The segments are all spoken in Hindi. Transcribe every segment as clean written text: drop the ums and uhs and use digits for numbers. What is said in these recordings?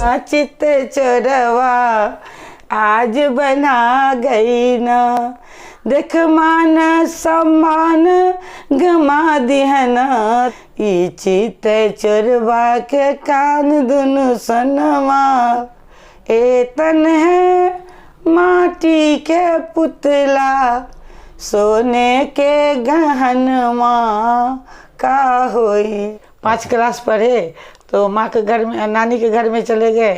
चित चोरवा आज बना गई न, देख मान सम्मान गमा दिहन, ई चित चोरवा के कान दुनु सनवा, ए तन है माटी के पुतला सोने के गहनवा का होई। 5 क्लास पढ़े तो माँ के घर में, नानी के घर में चले गए,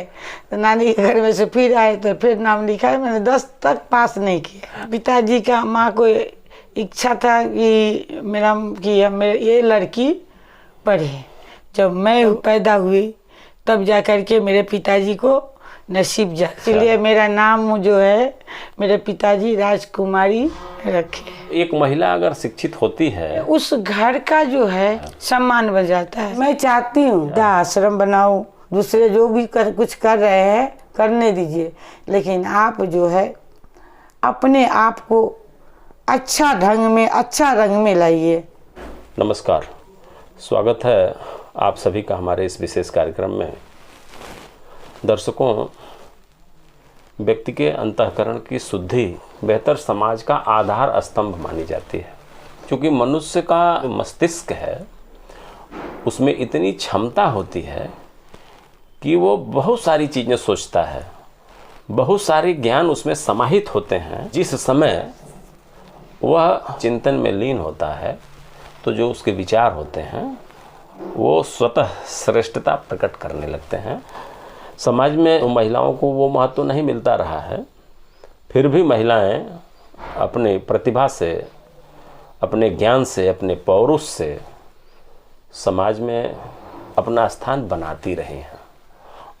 तो नानी के घर में से फिर आए तो फिर नाम लिखा है। मैंने 10 तक पास नहीं किया। पिताजी का, माँ को इच्छा था कि मेरे ये लड़की पढ़े। जब मैं पैदा हुई तब जा कर के मेरे पिताजी को नसीब जा, इसलिए मेरा नाम जो है मेरे पिताजी राजकुमारी रखे। एक महिला अगर शिक्षित होती है उस घर का जो है सम्मान बन जाता है। मैं चाहती हूँ आश्रम बनाऊं, दूसरे जो भी कुछ कर रहे हैं करने दीजिए, लेकिन आप जो है अपने आप को अच्छा रंग में लाइए। नमस्कार, स्वागत है आप सभी का हमारे इस विशेष कार्यक्रम में। दर्शकों, व्यक्ति के अंतःकरण की शुद्धि बेहतर समाज का आधार स्तंभ मानी जाती है, क्योंकि मनुष्य का मस्तिष्क है उसमें इतनी क्षमता होती है कि वो बहुत सारी चीज़ें सोचता है, बहुत सारे ज्ञान उसमें समाहित होते हैं। जिस समय वह चिंतन में लीन होता है तो जो उसके विचार होते हैं वो स्वतः श्रेष्ठता प्रकट करने लगते हैं। समाज में महिलाओं को वो महत्व नहीं मिलता रहा है, फिर भी महिलाएं अपने प्रतिभा से, अपने ज्ञान से, अपने पौरुष से समाज में अपना स्थान बनाती रही हैं।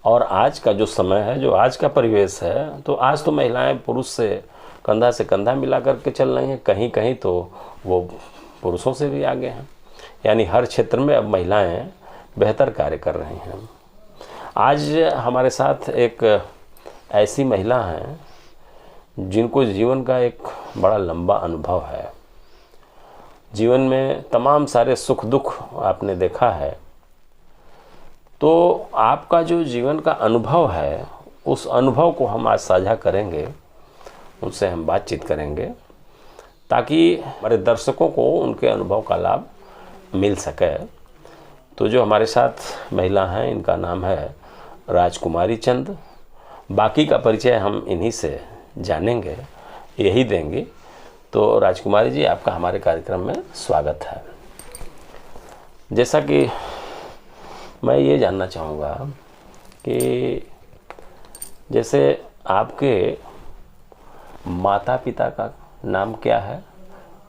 और आज का जो समय है, जो आज का परिवेश है, तो आज तो महिलाएं पुरुष से कंधा मिला करके चल रही हैं। कहीं कहीं तो वो पुरुषों से भी आगे हैं, यानी हर क्षेत्र में अब महिलाएं बेहतर कार्य कर रही हैं। आज हमारे साथ एक ऐसी महिला हैं जिनको जीवन का एक बड़ा लंबा अनुभव है। जीवन में तमाम सारे सुख दुख आपने देखा है, तो आपका जो जीवन का अनुभव है उस अनुभव को हम आज साझा करेंगे, उनसे हम बातचीत करेंगे ताकि हमारे दर्शकों को उनके अनुभव का लाभ मिल सके। तो जो हमारे साथ महिला हैं इनका नाम है राजकुमारी चंद। बाकी का परिचय हम इन्हीं से जानेंगे, यही देंगे। तो राजकुमारी जी, आपका हमारे कार्यक्रम में स्वागत है। जैसा कि मैं ये जानना चाहूँगा कि जैसे आपके माता पिता का नाम क्या है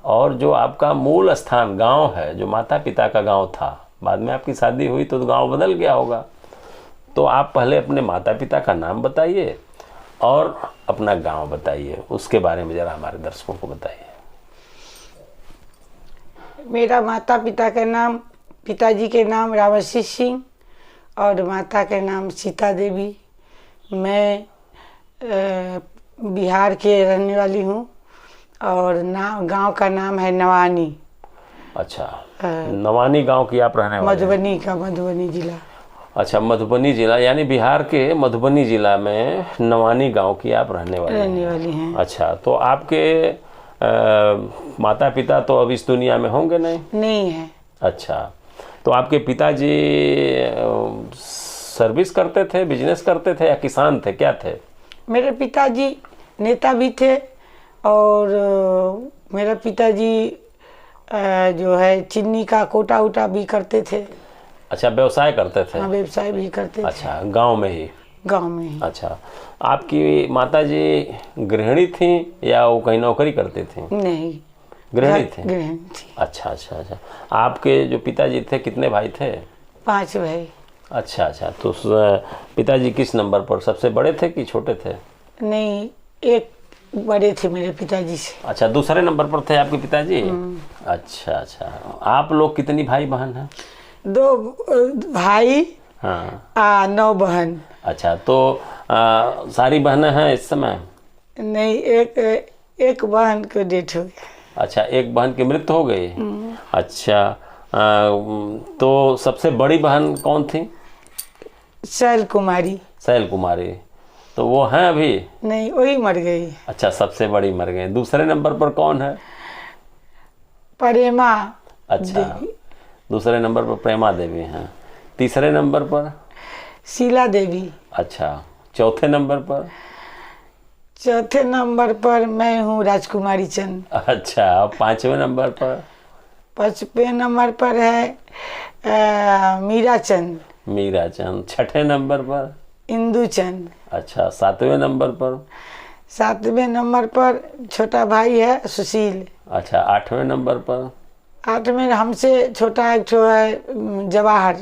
और जो आपका मूल स्थान गांव है, जो माता पिता का गांव था, बाद में आपकी शादी हुई तो गांव बदल गया होगा, तो आप पहले अपने माता पिता का नाम बताइए और अपना गांव बताइए, उसके बारे में ज़रा हमारे दर्शकों को बताइए। मेरा माता पिता का नाम, पिताजी के नाम रामाशीष सिंह और माता के नाम सीता देवी। मैं बिहार के रहने वाली हूँ और गांव का नाम है नवानी। अच्छा, नवानी गांव की आप रहने वाले? मधुबनी का, मधुबनी जिला। अच्छा, मधुबनी जिला, यानी बिहार के मधुबनी जिला में नवानी गांव की आप रहने वाली हैं। अच्छा, तो आपके माता पिता तो अब इस दुनिया में होंगे नहीं है? अच्छा, तो आपके पिताजी सर्विस करते थे, बिजनेस करते थे या किसान थे, क्या थे? मेरे पिताजी नेता भी थे और मेरे पिताजी जो है चीनी का कोटा उटा भी करते थे। अच्छा, व्यवसाय करते थे? हाँ, व्यवसाय भी करते थे। अच्छा, गांव में ही? गांव में ही। अच्छा, आपकी माताजी गृहिणी थी या वो कहीं नौकरी करती थी? नहीं, गृहिणी थी। गृहिणी थी। अच्छा अच्छा अच्छा। आपके जो पिताजी थे कितने भाई थे? 5 भाई। अच्छा अच्छा, तो पिताजी किस नंबर पर, सबसे बड़े थे कि छोटे थे? नहीं, एक बड़े थे मेरे पिताजी से। अच्छा, दूसरे नंबर पर थे आपके पिताजी? अच्छा अच्छा। आप लोग कितनी भाई बहन हैं? 2 भाई, हाँ, 9 बहन। अच्छा, तो सारी बहनें हैं इस समय? नहीं, एक बहन को डेथ हो गया। अच्छा, एक बहन की मृत्यु हो गई। अच्छा, तो सबसे बड़ी बहन कौन थी? शैल कुमारी। शैल कुमारी, तो वो हैं अभी? नहीं, वही मर गई। अच्छा, सबसे बड़ी मर गई। दूसरे नंबर पर कौन है? प्रेमा अच्छा, देवी। दूसरे नंबर पर प्रेमा देवी हैं। तीसरे नंबर पर? शीला देवी। अच्छा, चौथे नंबर पर? चौथे नंबर पर मैं हूँ, राजकुमारी चंद। अच्छा, और पांचवें नंबर पर? पांचवें नंबर पर है मीरा चंद। मीरा चंद। छठे नंबर पर? इंदू चंद। अच्छा, सातवें नंबर पर? सातवें नंबर पर छोटा भाई है सुशील। अच्छा, आठवें नंबर पर? आठवें हमसे छोटा एक ठो है जवाहर।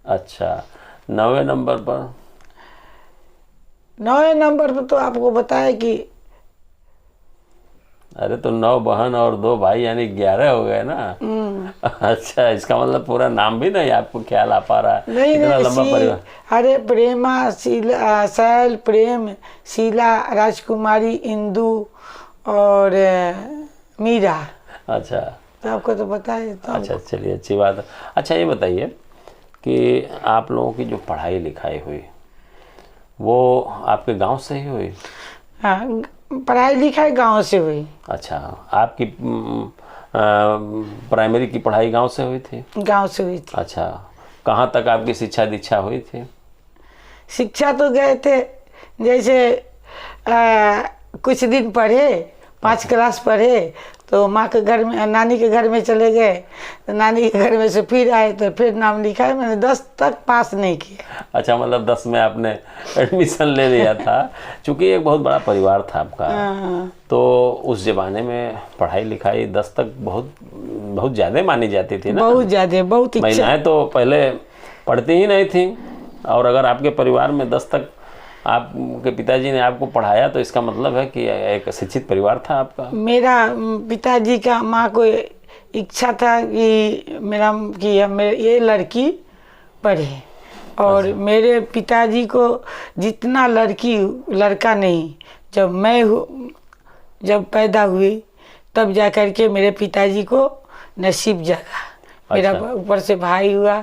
अच्छा, नौवें नंबर पर? नौवें नंबर पर तो आपको बताया कि अरे तो 9 बहन और 2 भाई यानी 11 हो गए ना। अच्छा, इसका मतलब पूरा नाम भी नहीं आपको ख्याल आ पा रहा है? नहीं इतना नहीं लंबा परिवार। अरे प्रेमा, शीला, शैल, प्रेम, शीला, राजकुमारी, इंदू और मीरा। अच्छा। तो आपको तो पता है तो। अच्छा, चलिए, अच्छी बात है। अच्छा, ये बताइए कि आप लोगों की जो पढ़ाई लिखाई हुई वो आपके गांव से ही हुई? हाँ, पढ़ाई लिखाई गांव से हुई। अच्छा, आपकी प्राइमरी की पढ़ाई गांव से हुई थी? गांव से हुई थी। अच्छा, कहाँ तक आपकी शिक्षा दीक्षा हुई थी? शिक्षा तो गए थे, जैसे कुछ दिन पढ़े, 5 क्लास पढ़े, तो माँ के घर में, नानी के घर में चले गए, तो नानी के घर में से फिर आए तो फिर नाम लिखाए। मैंने 10 तक पास नहीं किया। अच्छा, मतलब 10 में आपने एडमिशन ले लिया था, चूंकि एक बहुत बड़ा परिवार था आपका। तो उस जमाने में पढ़ाई लिखाई 10 तक बहुत बहुत ज़्यादा मानी जाती थी ना? बहुत ज़्यादा, बहुत इच्छा। महिलाएं तो पहले पढ़ती ही नहीं थी, और अगर आपके परिवार में 10 तक आपके पिताजी ने आपको पढ़ाया तो इसका मतलब है कि एक शिक्षित परिवार था आपका। मेरा पिताजी का, माँ को इच्छा था कि ये लड़की पढ़े, और अच्छा। मेरे पिताजी को जितना लड़का नहीं, जब पैदा हुई तब जा कर के मेरे पिताजी को नसीब जगा। मेरा ऊपर से भाई हुआ,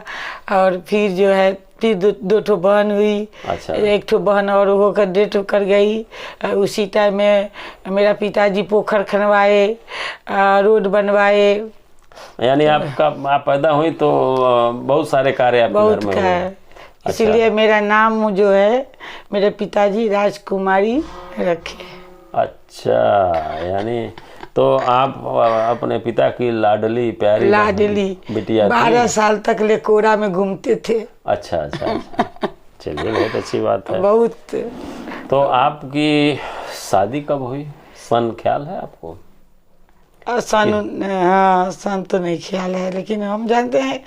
और फिर जो है फिर दो ठो बहन हुई। अच्छा। एक ठो बहन और होकर डेथ कर गई। उसी टाइम में मेरा पिताजी पोखर खनवाए, रोड बनवाए। यानी आप पैदा हुई तो बहुत सारे कार्य आपके बहुत घर में हुए। इसीलिए मेरा नाम जो है मेरे पिताजी राजकुमारी रखे। अच्छा, यानी तो आप अपने पिता की लाडली प्यारी बिटिया 12 साल तक ले कोरा में घूमते थे। अच्छा अच्छा अच्छा। चलिए, बहुत अच्छी बात है। बहुत। तो आपकी शादी कब हुई? सन ख्याल है आपको? सन तो नहीं ख्याल है, लेकिन हम जानते हैं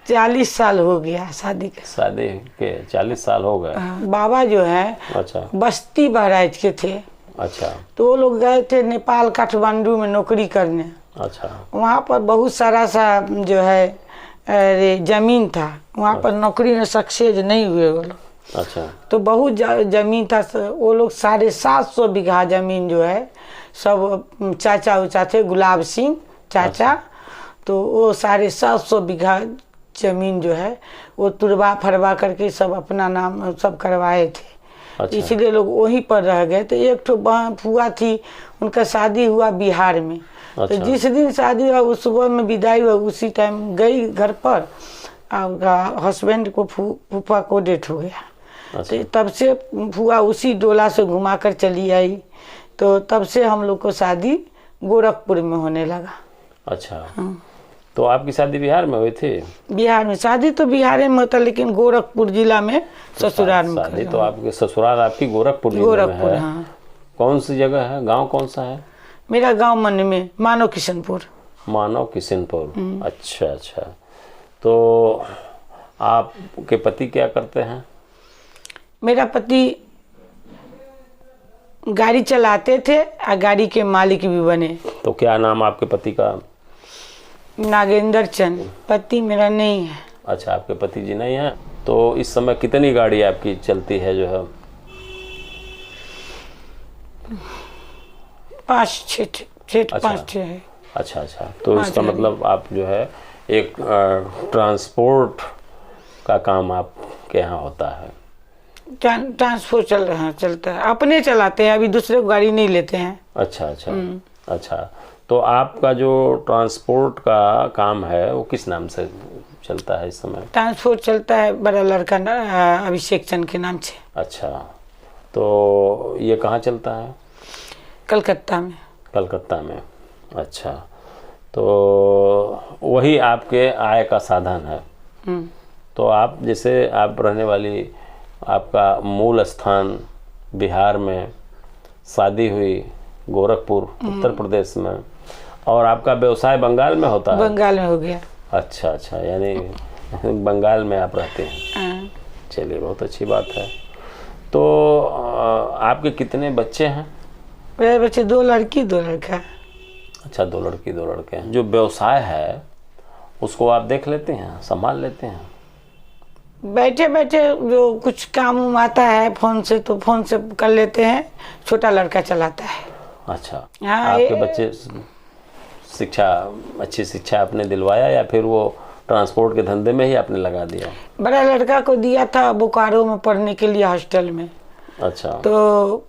40 साल हो गया शादी के। शादी के 40 साल हो गए। बाबा जो है अच्छा। बस्ती बहराइच के थे। अच्छा। तो वो लोग गए थे नेपाल, काठमांडू में नौकरी करने। अच्छा। वहाँ पर बहुत सारा सा जो है जमीन था, वहाँ पर नौकरी में सक्सेस नहीं हुए वो लोग। अच्छा। तो बहुत जमीन था, वो लोग 750 बीघा जमीन जो है सब चाचा उचा थे, गुलाब सिंह चाचा। तो वो 750 बीघा जमीन जो है वो तुड़वा फरवा करके सब अपना नाम सब करवाए थे। अच्छा। इसलिए लोग वहीं पर रह गए। तो एक ठो फुआ थी, उनका शादी हुआ बिहार में। अच्छा। तो जिस दिन शादी हुआ उस सुबह में विदाई हुआ, उसी टाइम गई घर पर, उनका हस्बैंड को फूफा को डेथ हो गया। अच्छा। तो तब से फुआ उसी डोला से घुमा कर चली आई। तो तब से हम लोग को शादी गोरखपुर में होने लगा। अच्छा। तो आपकी शादी बिहार में हुई थी? बिहार में शादी तो बिहार में होता, लेकिन गोरखपुर जिला में ससुराल में। शादी तो आपके ससुराल आपकी गोरखपुर जिले में है। हाँ। कौन सी जगह है, गांव कौन सा है? मेरा गांव मन में मानव किशनपुर। मानव किशनपुर। अच्छा अच्छा। तो आपके पति क्या करते हैं? मेरा पति गाड़ी चलाते थे और गाड़ी के मालिक भी बने। तो क्या नाम आपके पति का? नागेंद्र चंद। पति मेरा नहीं है। अच्छा, आपके पति जी नहीं है। तो इस समय कितनी गाड़ी आपकी चलती है जो है? 5-6 है। अच्छा अच्छा। तो इसका मतलब आप जो है एक ट्रांसपोर्ट का काम आपके यहाँ होता है? ट्रांसपोर्ट चल रहा है, चलता है, अपने चलाते हैं, अभी दूसरे को गाड़ी नहीं लेते हैं। अच्छा अच्छा अच्छा। तो आपका जो ट्रांसपोर्ट का काम है वो किस नाम से चलता है इस समय? ट्रांसपोर्ट चलता है बड़ा लड़का अभिषेक चंद के नाम से। अच्छा, तो ये कहाँ चलता है? कलकत्ता में। कलकत्ता में, अच्छा। तो वही आपके आय का साधन है। तो आप जैसे आप रहने वाली, आपका मूल स्थान बिहार में, शादी हुई गोरखपुर उत्तर प्रदेश में, और आपका व्यवसाय बंगाल में होता है? बंगाल में हो गया। अच्छा अच्छा, यानी बंगाल में आप रहते हैं। चलिए, बहुत अच्छी बात है। तो आपके कितने बच्चे हैं? मेरे बच्चे 2 लड़की 2 लड़का। अच्छा, 2 लड़की 2 लड़के हैं। जो व्यवसाय है उसको आप देख लेते हैं, संभाल लेते हैं? बैठे बैठे जो कुछ काम उम आता है फोन से, तो फोन से कर लेते हैं, छोटा लड़का चलाता है। अच्छा, हाँ, आपके बच्चे शिक्षा, अच्छी शिक्षा आपने दिलवाया या फिर वो ट्रांसपोर्ट के धंधे में ही आपने लगा दिया? बड़ा लड़का को दिया था बोकारो में पढ़ने के लिए, हॉस्टल में। अच्छा। तो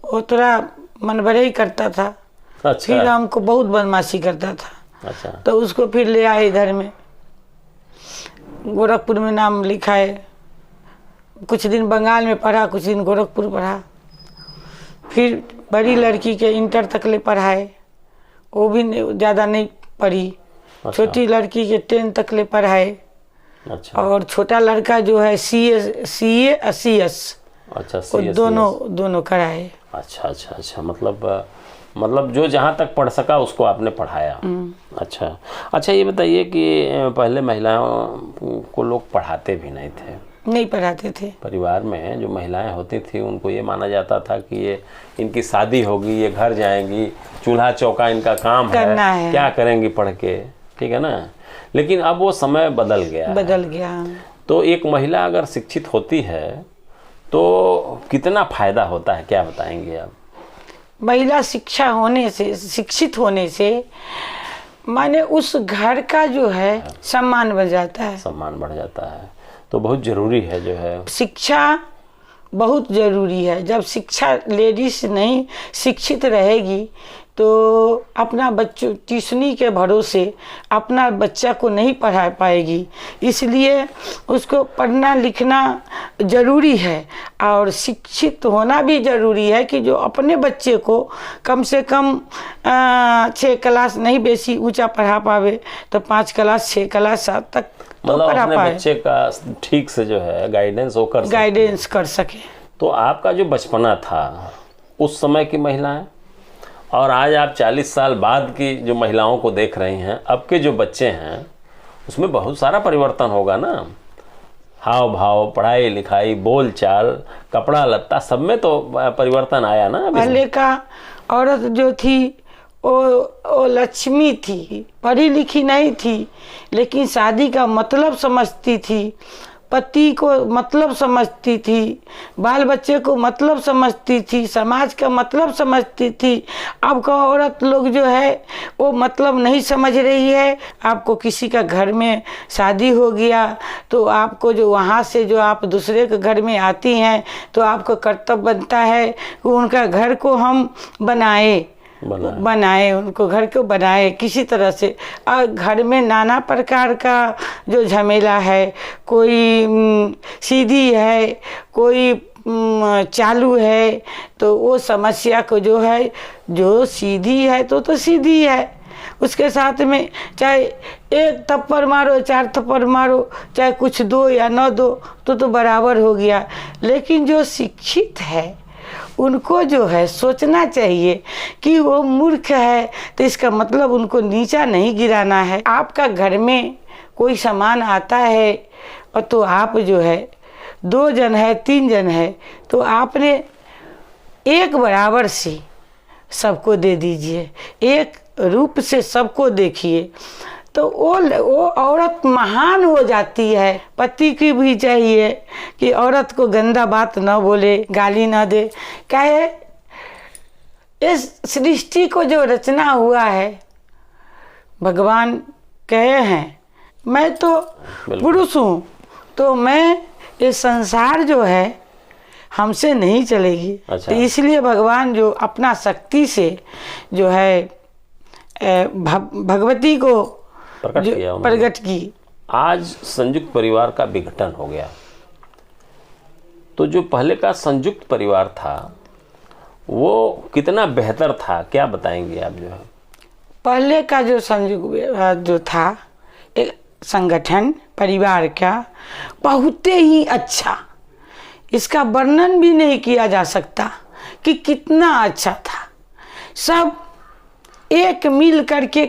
वो थोड़ा मनबड़े ही करता था। अच्छा। फिर हमको बहुत बदमाशी करता था। अच्छा। तो उसको फिर ले आए इधर में, गोरखपुर में नाम लिखाए। कुछ दिन बंगाल में पढ़ा, कुछ दिन गोरखपुर पढ़ा। फिर बड़ी लड़की के इंटर तक ले पढ़ाए, वो भी ज़्यादा नहीं पढ़ी। अच्छा। छोटी लड़की के 10 तक ले पढ़ाए। अच्छा। और छोटा लड़का जो है CA CS, अच्छा, वो दोनों कराए। अच्छा अच्छा अच्छा, मतलब जो जहाँ तक पढ़ सका उसको आपने पढ़ाया। अच्छा अच्छा, ये बताइए कि पहले महिलाओं को लोग पढ़ाते भी नहीं थे? नहीं पढ़ाते थे। परिवार में जो महिलाएं होती थी उनको ये माना जाता था कि ये इनकी शादी होगी, ये घर जाएंगी, चूल्हा चौका इनका काम है, क्या करेंगी पढ़ के, ठीक है ना। लेकिन अब वो समय बदल गया। तो एक महिला अगर शिक्षित होती है तो कितना फायदा होता है, क्या बताएंगे आप? महिला शिक्षित होने से माने उस घर का जो है सम्मान बढ़ जाता है। सम्मान बढ़ जाता है, तो बहुत जरूरी है जो है शिक्षा, बहुत ज़रूरी है। जब शिक्षा लेडीज नहीं शिक्षित रहेगी तो अपना बच्चों ट्यूशनी के भरोसे अपना बच्चा को नहीं पढ़ा पाएगी। इसलिए उसको पढ़ना लिखना ज़रूरी है, और शिक्षित होना भी ज़रूरी है कि जो अपने बच्चे को कम से कम 6 क्लास नहीं बेसी ऊंचा पढ़ा पावे तो 5 क्लास 6 क्लास 7 तक मतलब अपने बच्चे का ठीक से जो है गाइडेंस वो कर सके। तो आपका जो बचपना था उस समय की महिलाएं और आज आप 40 साल बाद की जो महिलाओं को देख रही हैं, अब के जो बच्चे हैं, उसमें बहुत सारा परिवर्तन होगा ना। हाव भाव, पढ़ाई लिखाई, बोल चाल, कपड़ा लत्ता, सब में तो परिवर्तन आया ना। पहले का औरत जो थी वो लक्ष्मी थी, पढ़ी लिखी नहीं थी, लेकिन शादी का मतलब समझती थी, पति को मतलब समझती थी, बाल बच्चे को मतलब समझती थी, समाज का मतलब समझती थी। अब का औरत लोग जो है वो मतलब नहीं समझ रही है। आपको किसी का घर में शादी हो गया तो आपको जो वहाँ से जो आप दूसरे के घर में आती हैं तो आपका कर्तव्य बनता है कि उनका घर को हम बनाए, उनको घर को बनाए किसी तरह से। और घर में नाना प्रकार का जो झमेला है, कोई सीधी है, कोई चालू है, तो वो समस्या को जो है, जो सीधी है तो सीधी है, उसके साथ में चाहे 1 थप्पड़ मारो 4 थप्पड़ मारो, चाहे कुछ दो या न दो तो बराबर हो गया। लेकिन जो शिक्षित है उनको जो है सोचना चाहिए कि वो मूर्ख है तो इसका मतलब उनको नीचा नहीं गिराना है। आपका घर में कोई सामान आता है और तो आप जो है 2 जन है 3 जन है तो आपने एक बराबर से सबको दे दीजिए, एक रूप से सबको देखिए, तो वो औरत महान हो जाती है। पति की भी चाहिए कि औरत को गंदा बात न बोले, गाली न दे। कहे इस सृष्टि को जो रचना हुआ है, भगवान कहे हैं मैं तो पुरुष हूँ तो मैं ये संसार जो है हमसे नहीं चलेगी। अच्छा। तो इसलिए भगवान जो अपना शक्ति से जो है भगवती को प्रकट किया उन्होंने। प्रकट की। आज संयुक्त परिवार का विघटन हो गया, तो जो पहले का संयुक्त परिवार था वो कितना बेहतर था, क्या बताएंगे आप? जो है पहले का जो संयुक्त जो था एक संगठन परिवार का, बहुत ही अच्छा, इसका वर्णन भी नहीं किया जा सकता कि कितना अच्छा था। सब एक मिल करके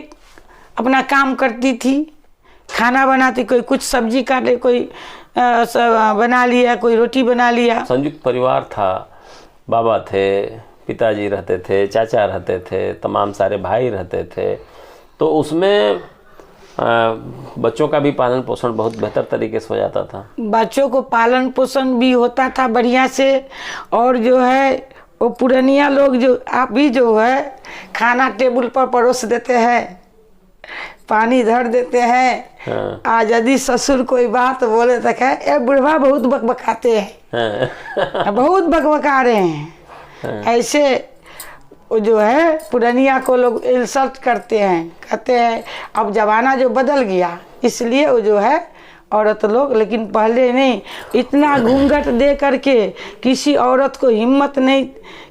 अपना काम करती थी, खाना बनाती, कोई कुछ सब्जी काटे, कोई बना लिया, कोई रोटी बना लिया। संयुक्त परिवार था, बाबा थे, पिताजी रहते थे, चाचा रहते थे, तमाम सारे भाई रहते थे, तो उसमें बच्चों का भी पालन पोषण बहुत बेहतर तरीके से हो जाता था। बच्चों को पालन पोषण भी होता था बढ़िया से, और जो है वो पुरानिया लोग जो आप भी जो है खाना टेबल पर परोस देते हैं, पानी धर देते हैं। हाँ। आज यदि ससुर कोई बात बोले तो कहे ये बुढ़वा बहुत बकबकाते हैं। हाँ। बहुत बकबका रहे हैं। हाँ। ऐसे वो जो है पुरानिया को लोग इंसल्ट करते हैं, कहते हैं अब जमाना जो बदल गया इसलिए वो जो है औरत लोग, लेकिन पहले नहीं, इतना घूंघट दे करके किसी औरत को हिम्मत नहीं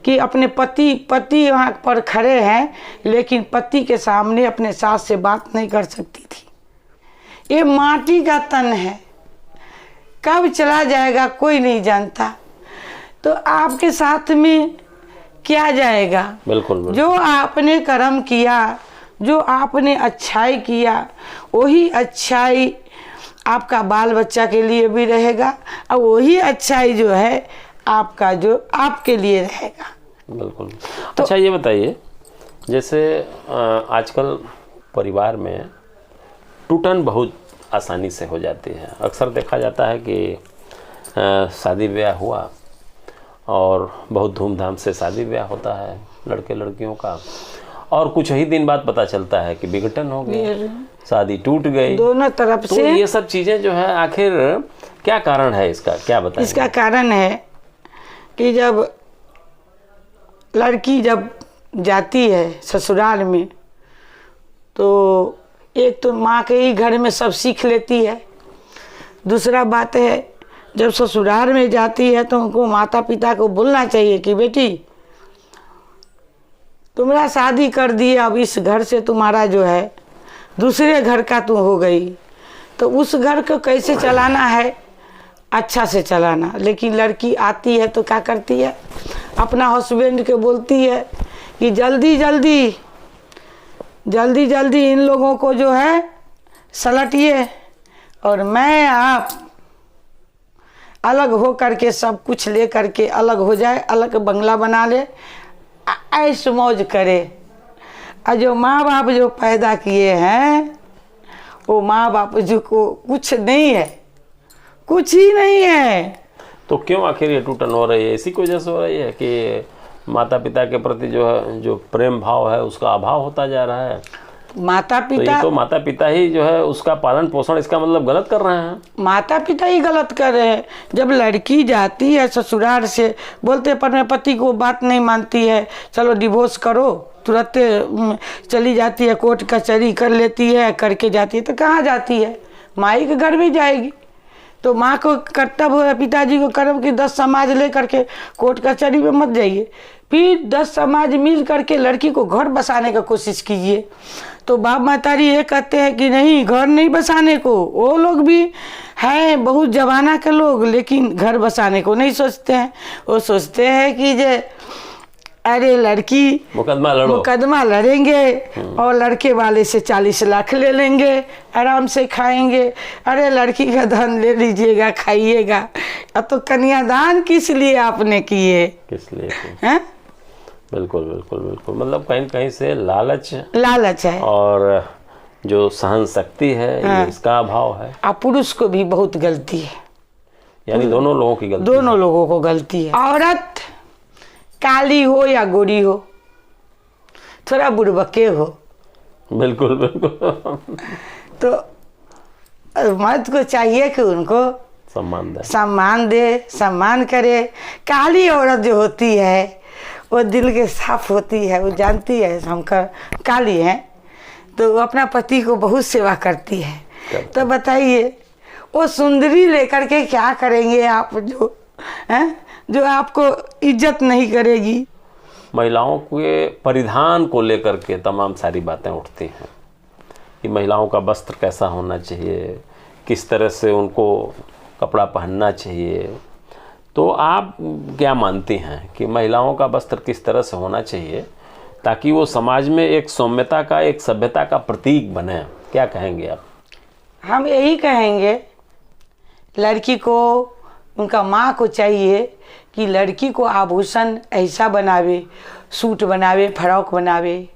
कि अपने पति वहाँ पर खड़े हैं लेकिन पति के सामने अपने सास से बात नहीं कर सकती थी। ये माटी का तन है, कब चला जाएगा कोई नहीं जानता। तो आपके साथ में क्या जाएगा? बिल्कुल, बिल्कुल। जो आपने कर्म किया, जो आपने अच्छाई किया, वही अच्छाई आपका बाल बच्चा के लिए भी रहेगा, और वही अच्छाई जो है आपका जो आपके लिए रहेगा। बिल्कुल। तो अच्छा ये बताइए, जैसे आजकल परिवार में टूटन बहुत आसानी से हो जाती है। अक्सर देखा जाता है कि शादी ब्याह हुआ और बहुत धूमधाम से शादी ब्याह होता है लड़के लड़कियों का, और कुछ ही दिन बाद पता चलता है कि विघटन हो गई, शादी टूट गई दोनों तरफ तो से। ये सब चीज़ें जो है आखिर क्या कारण है इसका, क्या बताएं? इसका कारण है कि जब लड़की जब जाती है ससुराल में तो एक तो माँ के ही घर में सब सीख लेती है। दूसरा बात है जब ससुराल में जाती है तो उनको माता पिता को बोलना चाहिए कि बेटी तुम्हारा शादी कर दिए, अब इस घर से तुम्हारा जो है दूसरे घर का तू हो गई, तो उस घर को कैसे चलाना है, अच्छा से चलाना। लेकिन लड़की आती है तो क्या करती है, अपना हस्बैंड के बोलती है कि जल्दी जल्दी इन लोगों को जो है सलटिए और मैं आप अलग हो करके सब कुछ ले करके अलग हो जाए, अलग बंगला बना ले, ऐश मौज करे। और जो माँ बाप जो पैदा किए हैं वो माँ बाप जो को कुछ नहीं है, कुछ ही नहीं है। तो क्यों आखिर ये टूटन हो रही है? इसी की वजह से हो रही है कि माता पिता के प्रति जो है जो प्रेम भाव है उसका अभाव होता जा रहा है। माता तो ये तो माता पिता ही जो है उसका पालन पोषण इसका मतलब गलत कर रहे हैं। माता पिता ही गलत कर रहे हैं। जब लड़की जाती है ससुराल से, बोलते पर मैं पति को बात नहीं मानती है, चलो डिवोर्स करो, तुरंत चली जाती है, कोर्ट कचहरी कर लेती है, करके जाती है। तो कहाँ जाती है? माई के घर भी जाएगी। तो माँ को कर्तव्य है, पिताजी को कर्म कि 10 समाज ले करके कोर्ट कचहरी में मत जाइए, फिर 10 समाज मिल करके लड़की को घर बसाने का कोशिश कीजिए। तो बाप मातारी ये कहते हैं कि नहीं, घर नहीं बसाने को, वो लोग भी हैं बहुत जमाना के लोग, लेकिन घर बसाने को नहीं सोचते हैं। वो सोचते हैं कि जे अरे लड़की मुकदमा लड़ेंगे और लड़के वाले से 40 लाख ले लेंगे, आराम से खाएंगे। अरे लड़की का धन ले लीजिएगा, खाइएगा। अब तो कन्यादान किस लिए आपने किए? किस लिए? हैं? बिल्कुल बिल्कुल बिल्कुल। मतलब कहीं कहीं से लालच है, और जो सहन शक्ति है ये इसका अभाव है। और पुरुष को भी बहुत गलती है, यानी दोनों लोगों की गलती, दोनों लोगों को गलती है। औरत काली हो या गोरी हो, थोड़ा बुड़बके हो, बिल्कुल बिल्कुल, तो मर्द को चाहिए कि उनको सम्मान दे, सम्मान करे। काली औरत जो होती है वो दिल के साफ होती है, वो जानती है हम काली हैं, तो वो अपना पति को बहुत सेवा करती है। तो बताइए वो सुंदरी लेकर के क्या करेंगे आप, जो आपको इज्जत नहीं करेगी। महिलाओं के परिधान को लेकर के तमाम सारी बातें उठती हैं कि महिलाओं का वस्त्र कैसा होना चाहिए, किस तरह से उनको कपड़ा पहनना चाहिए। तो आप क्या मानती हैं कि महिलाओं का वस्त्र किस तरह से होना चाहिए ताकि वो समाज में एक सौम्यता का, एक सभ्यता का प्रतीक बने? क्या कहेंगे आप? हम यही कहेंगे, लड़की को, उनका माँ को चाहिए कि लड़की को आभूषण ऐसा बनावे, सूट बनावे, फ्रॉक बनावे,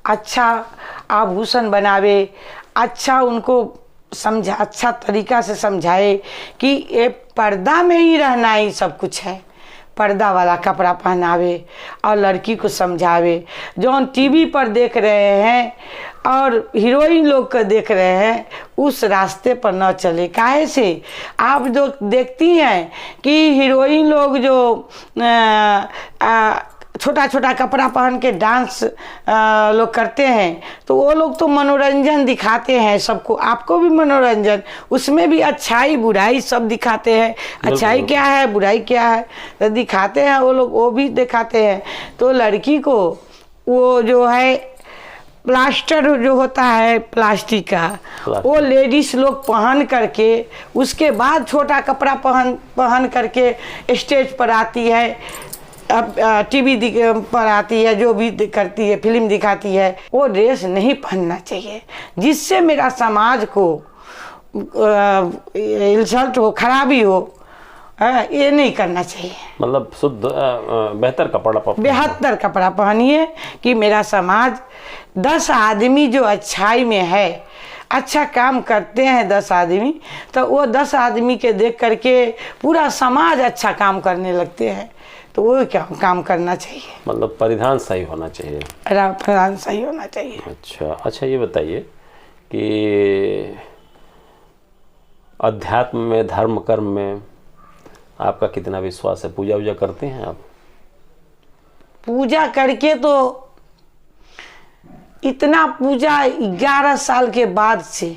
अच्छा आभूषण बनावे, अच्छा उनको अच्छा तरीका से समझाए कि ये पर्दा में ही रहना ही सब कुछ है, पर्दा वाला कपड़ा पहनावे और लड़की को समझावे। जो टीवी पर देख रहे हैं और हीरोइन लोग को देख रहे हैं उस रास्ते पर न चले। काहे से आप जो देखती हैं कि हीरोइन लोग जो छोटा छोटा कपड़ा पहन के डांस लोग करते हैं, तो वो लोग तो मनोरंजन दिखाते हैं सबको, आपको भी मनोरंजन, उसमें भी अच्छाई बुराई सब दिखाते हैं। अच्छाई क्या है, बुराई क्या है, तो दिखाते हैं वो लोग, वो भी दिखाते हैं। तो लड़की को वो जो है प्लास्टर जो होता है प्लास्टिक का, वो लेडीज लोग पहन करके उसके बाद छोटा कपड़ा पहन करके स्टेज पर आती है, अब टीवी पर आती है, जो भी करती है, फिल्म दिखाती है। वो ड्रेस नहीं पहनना चाहिए जिससे मेरा समाज को इंसल्ट हो, खराबी हो, ये नहीं करना चाहिए। मतलब शुद्ध बेहतर कपड़ा पहनिए कि मेरा समाज 10 आदमी जो अच्छाई में है, अच्छा काम करते हैं 10 आदमी, तो वो 10 आदमी के देख करके पूरा समाज अच्छा काम करने लगते हैं। तो वो क्या काम करना चाहिए, मतलब परिधान सही होना चाहिए। परिधान सही होना चाहिए। अच्छा ये बताइए कि अध्यात्म में, धर्म कर्म में आपका कितना विश्वास है? पूजा वूजा करते हैं आप? पूजा करके तो इतना पूजा 11 साल के बाद से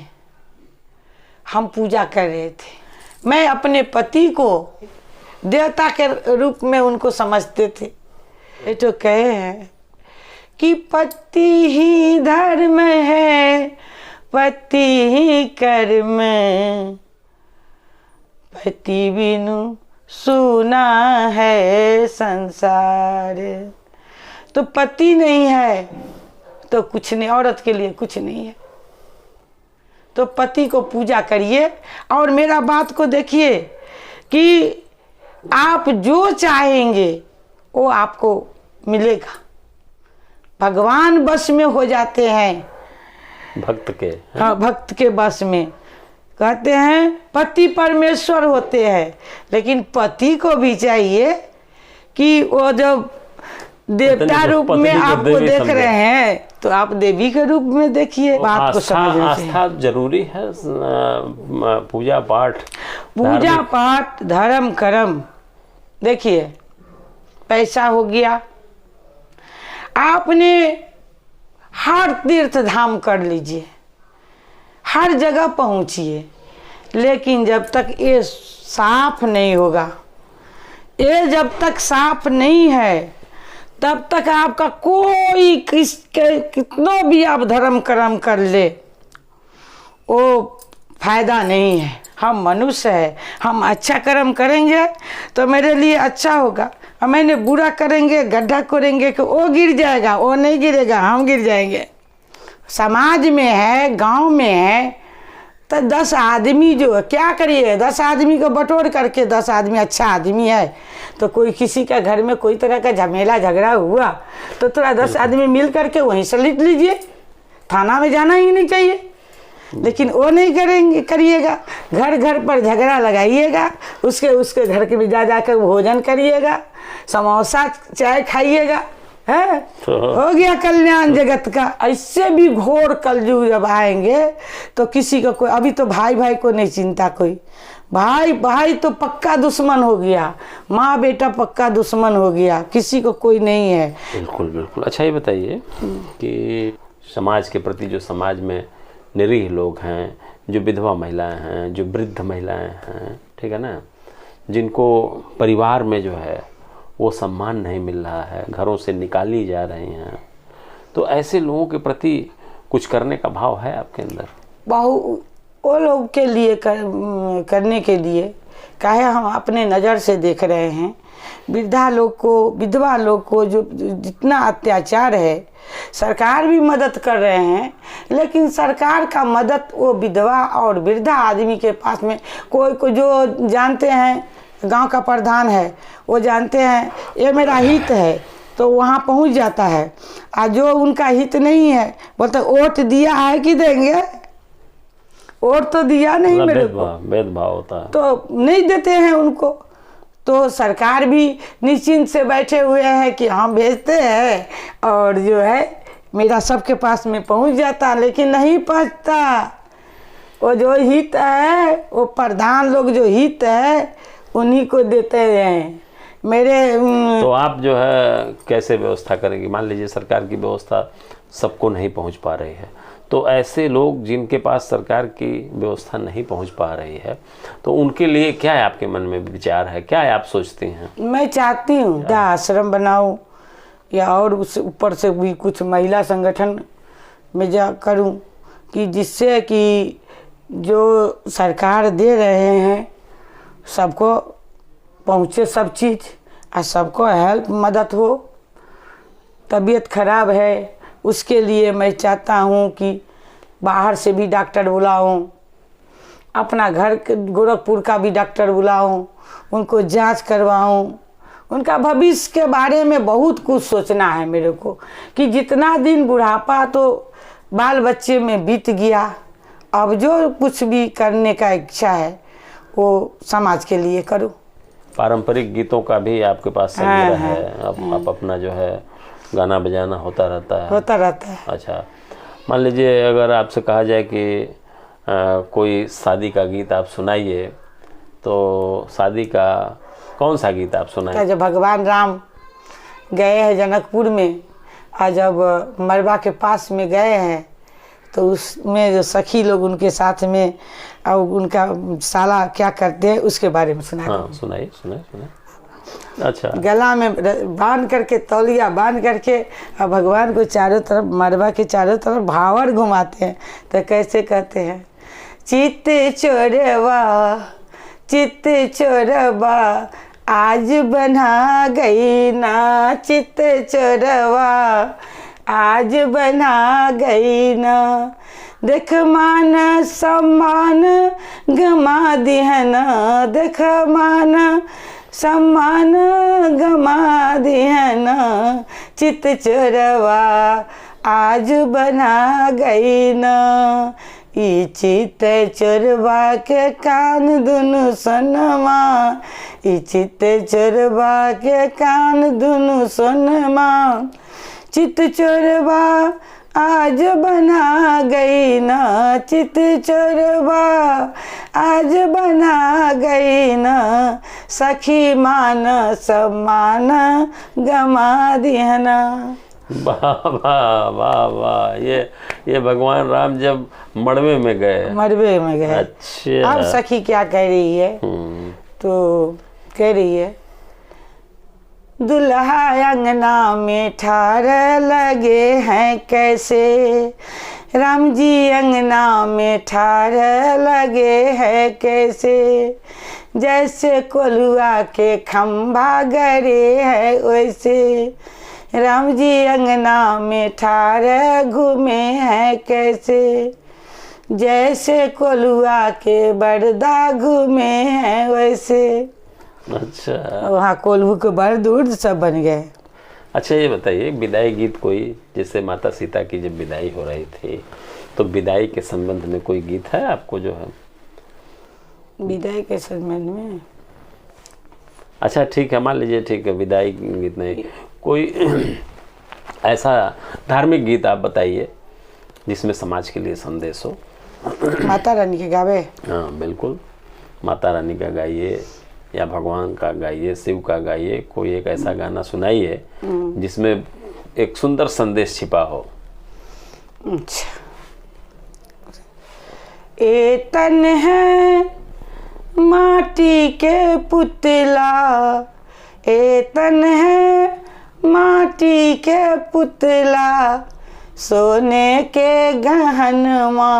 हम पूजा कर रहे थे। मैं अपने पति को देवता के रूप में उनको समझते थे। ये तो कहे हैं कि पति ही धर्म है, पति ही कर्म, पति बिनु सुना है संसार। तो पति नहीं है तो कुछ नहीं, औरत के लिए कुछ नहीं है। तो पति को पूजा करिए और मेरा बात को देखिए कि आप जो चाहेंगे वो आपको मिलेगा। भगवान बस में हो जाते हैं भक्त के। हाँ, भक्त के बस में। कहते हैं पति परमेश्वर होते हैं, लेकिन पति को भी चाहिए कि वो जब देवता रूप में आपको देख रहे हैं तो आप देवी के रूप में देखिए। बात को समझ आस्था जरूरी है। पूजा पाठ धर्म कर्म। देखिए पैसा हो गया, आपने हर तीर्थ धाम कर लीजिए, हर जगह पहुंचिए, लेकिन जब तक ये साफ नहीं होगा, ये जब तक साफ नहीं है तब तक आपका कोई कितना भी आप धर्म कर्म कर ले वो फायदा नहीं है। हम मनुष्य है, हम अच्छा कर्म करेंगे तो मेरे लिए अच्छा होगा, और मैंने बुरा करेंगे, गड्ढा करेंगे कि वो गिर जाएगा, वो नहीं गिरेगा, हम गिर जाएंगे। समाज में है, गांव में है, तो 10 आदमी जो क्या करिए, 10 आदमी को बटोर करके 10 आदमी अच्छा आदमी है तो कोई किसी का घर में कोई तरह का झमेला झगड़ा हुआ तो थोड़ा 10 आदमी मिल करके वहीं से लिट लीजिए। थाना में जाना ही नहीं चाहिए, लेकिन वो नहीं करिएगा। घर घर पर झगड़ा लगाइएगा, उसके घर के भी जा जाकर भोजन करिएगा, समोसा चाय खाइएगा, है, हो गया कल्याण जगत का। ऐसे भी घोर कलयुग जब आएंगे तो किसी का कोई, अभी तो भाई भाई को नहीं चिंता कोई, भाई भाई तो पक्का दुश्मन हो गया, माँ बेटा पक्का दुश्मन हो गया, किसी को कोई नहीं है। बिल्कुल बिल्कुल। अच्छा ये बताइए कि समाज के प्रति, जो समाज में निरीह लोग हैं, जो विधवा महिलाएं हैं, जो वृद्ध महिलाएं हैं, ठीक है ना, जिनको परिवार में जो है वो सम्मान नहीं मिल रहा है, घरों से निकाली जा रही हैं, तो ऐसे लोगों के प्रति कुछ करने का भाव है आपके अंदर? वो लोग के लिए करने के लिए काहे हम अपने नज़र से देख रहे हैं, वृद्धा लोग को, विधवा लोग को जो जितना अत्याचार है, सरकार भी मदद कर रहे हैं, लेकिन सरकार का मदद वो विधवा और वृद्धा आदमी के पास में कोई को जो जानते हैं, गांव का प्रधान है वो जानते हैं ये मेरा हित है तो वहाँ पहुँच जाता है, और जो उनका हित नहीं है बोलते वोट दिया है कि देंगे, वोट तो दिया नहीं मेरे को, भेदभाव होता है तो नहीं देते हैं उनको। तो सरकार भी निश्चिंत से बैठे हुए हैं कि हम भेजते हैं और जो है मेरा सबके पास में पहुंच जाता, लेकिन नहीं पहुंचता। वो जो हित है, वो प्रधान लोग जो हित है उन्हीं को देते हैं मेरे। तो आप जो है कैसे व्यवस्था करेंगे? मान लीजिए सरकार की व्यवस्था सबको नहीं पहुंच पा रही है, तो ऐसे लोग जिनके पास सरकार की व्यवस्था नहीं पहुंच पा रही है, तो उनके लिए क्या है आपके मन में विचार है, क्या है आप सोचती हैं? मैं चाहती हूँ आश्रम बनाऊँ या और उस ऊपर से भी कुछ महिला संगठन में जा करूँ कि जिससे कि जो सरकार दे रहे हैं सबको पहुँचे सब चीज़, और सबको हेल्प मदद हो। तबीयत खराब है उसके लिए मैं चाहता हूँ कि बाहर से भी डॉक्टर बुलाऊँ, अपना घर गोरखपुर का भी डॉक्टर बुलाऊँ, उनको जांच करवाऊँ। उनका भविष्य के बारे में बहुत कुछ सोचना है मेरे को कि जितना दिन बुढ़ापा तो बाल बच्चे में बीत गया, अब जो कुछ भी करने का इच्छा है वो समाज के लिए करूँ। पारंपरिक गीतों का भी आपके पास संग्रह है? आप अपना जो है गाना बजाना होता रहता है? अच्छा, मान लीजिए अगर आपसे कहा जाए कि कोई शादी का गीत आप सुनाइए, तो शादी का कौन सा गीत आप सुनाएं? जब भगवान राम गए हैं जनकपुर में, और जब मरवा के पास में गए हैं तो उसमें जो सखी लोग उनके साथ में और उनका साला क्या करते हैं उसके बारे में सुना। हाँ सुनाइए। अच्छा, गला में बांध करके, तौलिया बांध करके, और भगवान को चारों तरफ, मरवा के चारों तरफ भावर घुमाते हैं। तो कैसे कहते हैं? चित्त चोरवा आज बना गई ना, चित्त चोरवा आज बना गई ना, देख मान सम्मान गमा दिहना, देख मान सम्मान गमा दिहना, चित चोरवा आज बना गई न। ई चित चोरवा के कान दुनु सोनमा, ई चित चोरवा के कान दुनु सोनमा, चित चोरवा आज बना गई न, चित चोरवा आज बना गई न, सखी मान सम्मान गमा दिहना। वाह वाह वाह वाह। ये भगवान राम जब मड़वे में गए। अच्छा, अब सखी क्या कह रही है? तो कह रही है, दुल्हा अंगना में ठार लगे हैं कैसे, राम जी अंगना में ठार लगे हैं कैसे, जैसे कोलुआ के खंभा गड़े है वैसे, राम जी अंगना में ठार घूमे हैं कैसे, जैसे कोलुआ के बरदा घूमे हैं वैसे। अच्छा, वहाँ कोल्हू के बर्द उर्द सब बन गए। अच्छा ये बताइए, विदाई गीत कोई, जैसे माता सीता की जब विदाई हो रही थी तो विदाई के संबंध में कोई गीत है आपको जो है? विदाई के संबंध में? अच्छा ठीक है, मान लीजिए ठीक है, विदाई गीत नहीं, कोई ऐसा धार्मिक गीत आप बताइए जिसमें समाज के लिए संदेश हो। माता रानी के गावे? हाँ बिल्कुल, माता रानी का गाइए या भगवान का गाइए, शिव का गाइए, कोई एक ऐसा गाना सुनाइए जिसमें एक सुंदर संदेश छिपा हो। अच्छा, ए तन है माटी के पुतला, ए तन है माटी के पुतला, सोने के गहनवा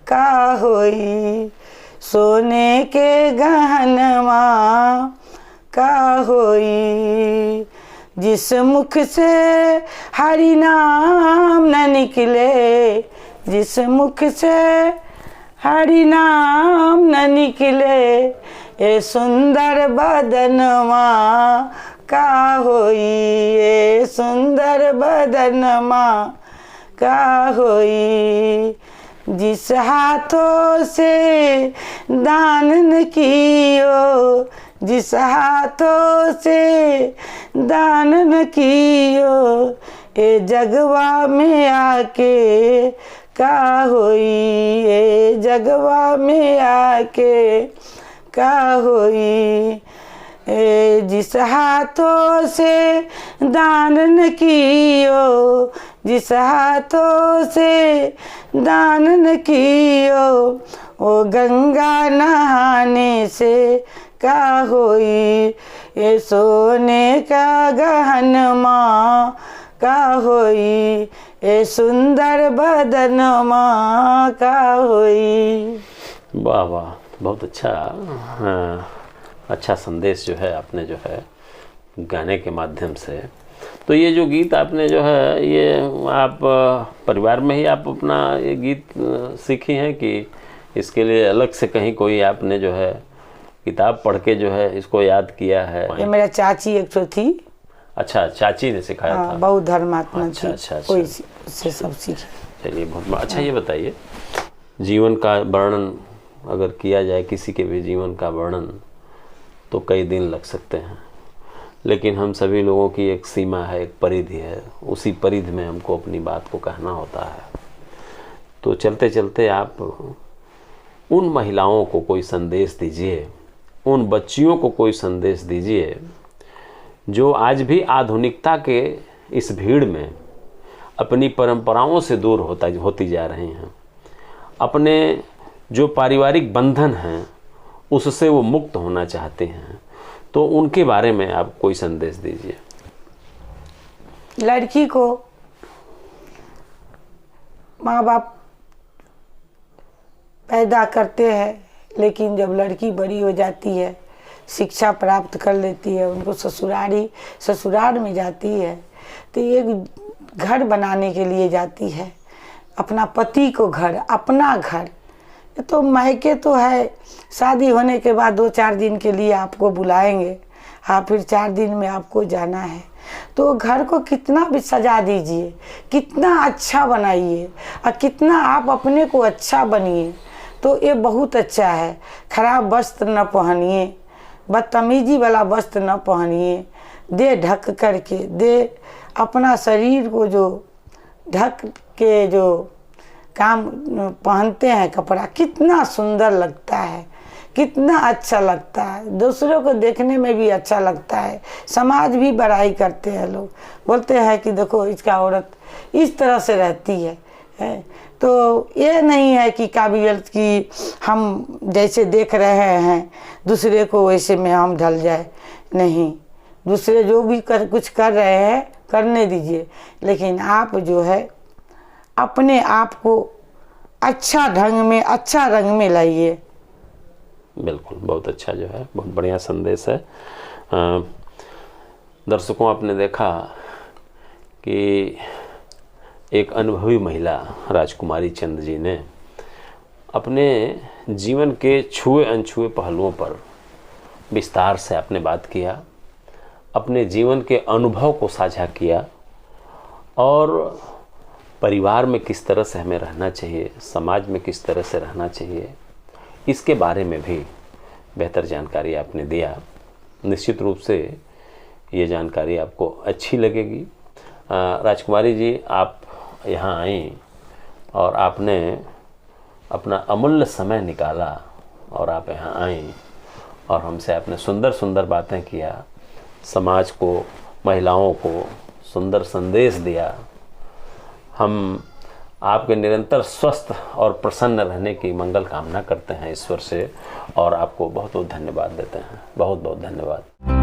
का होई, सोने के गहनवा का होई, जिस मुख से हरि नाम न निकले, जिस मुख से हरि नाम न निकले, ए सुंदर बदनवा का होई, ए सुंदर बदनवा का होई, जिस हाथों से दान न कियो, जिस हाथों से दान न कियो, ए जगवा में आके का होई, ए जगवा में आके का होई, ए जिस हाथों से दान न कियो, जिस हाथों से दान न कियो, ओ गंगा नहाने से का होई, ये सोने का गहनमा का होई, ये सुंदर बदनमा का होई। वाह वाह, बहुत अच्छा। हाँ, अच्छा संदेश जो है आपने जो है गाने के माध्यम से। तो ये जो गीत आपने जो है ये आप परिवार में ही आप अपना ये गीत सीखी हैं कि इसके लिए अलग से कहीं कोई आपने जो है किताब पढ़ के जो है इसको याद किया है? ये मेरा चाची एक तो थी। अच्छा, चाची ने सिखाया था? बौद्ध धर्मात्मा अच्छा, थी। अच्छा, कोई से सब सीखे। चलिए बहुत अच्छा। ये बताइए, जीवन का वर्णन अगर किया जाए, किसी के भी जीवन का वर्णन, तो कई दिन लग सकते हैं, लेकिन हम सभी लोगों की एक सीमा है, एक परिधि है, उसी परिधि में हमको अपनी बात को कहना होता है। तो चलते चलते आप उन महिलाओं को कोई संदेश दीजिए, उन बच्चियों को कोई संदेश दीजिए जो आज भी आधुनिकता के इस भीड़ में अपनी परंपराओं से दूर होती जा रही हैं, अपने जो पारिवारिक बंधन हैं उससे वो मुक्त होना चाहते हैं, तो उनके बारे में आप कोई संदेश दीजिए। लड़की को माँ बाप पैदा करते हैं, लेकिन जब लड़की बड़ी हो जाती है, शिक्षा प्राप्त कर लेती है, उनको ससुराल में जाती है, तो ये घर बनाने के लिए जाती है, अपना पति को घर, अपना घर। तो मायके तो है, शादी होने के बाद 2-4 दिन के लिए आपको बुलाएंगे, हाँ, फिर 4 दिन में आपको जाना है। तो घर को कितना भी सजा दीजिए, कितना अच्छा बनाइए और कितना आप अपने को अच्छा बनिए, तो ये बहुत अच्छा है। खराब वस्त्र न पहनिए, बदतमीजी वाला वस्त्र न पहनिए, दे ढक करके, दे अपना शरीर को जो ढक के जो काम पहनते हैं कपड़ा, कितना सुंदर लगता है, कितना अच्छा लगता है, दूसरों को देखने में भी अच्छा लगता है। समाज भी बड़ाई करते हैं, लोग बोलते हैं कि देखो इसका औरत इस तरह से रहती है। तो ये नहीं है कि काबिलियत की हम जैसे देख रहे हैं दूसरे को वैसे में हम ढल जाए, नहीं, दूसरे जो भी कुछ कर रहे हैं करने दीजिए, लेकिन आप जो है अपने आप को अच्छा ढंग में, अच्छा रंग में लाइए। बिल्कुल, बहुत अच्छा जो है, बहुत बढ़िया संदेश है। दर्शकों, आपने देखा कि एक अनुभवी महिला राजकुमारी चंद जी ने अपने जीवन के छुए अनछुए पहलुओं पर विस्तार से आपने बात किया, अपने जीवन के अनुभव को साझा किया, और परिवार में किस तरह से हमें रहना चाहिए, समाज में किस तरह से रहना चाहिए, इसके बारे में भी बेहतर जानकारी आपने दिया। निश्चित रूप से ये जानकारी आपको अच्छी लगेगी। राजकुमारी जी, आप यहाँ आई और आपने अपना अमूल्य समय निकाला और आप यहाँ आई और हमसे आपने सुंदर सुंदर बातें किया, समाज को, महिलाओं को सुंदर संदेश दिया। हम आपके निरंतर स्वस्थ और प्रसन्न रहने की मंगल कामना करते हैं ईश्वर से और आपको बहुत बहुत धन्यवाद देते हैं। बहुत बहुत धन्यवाद।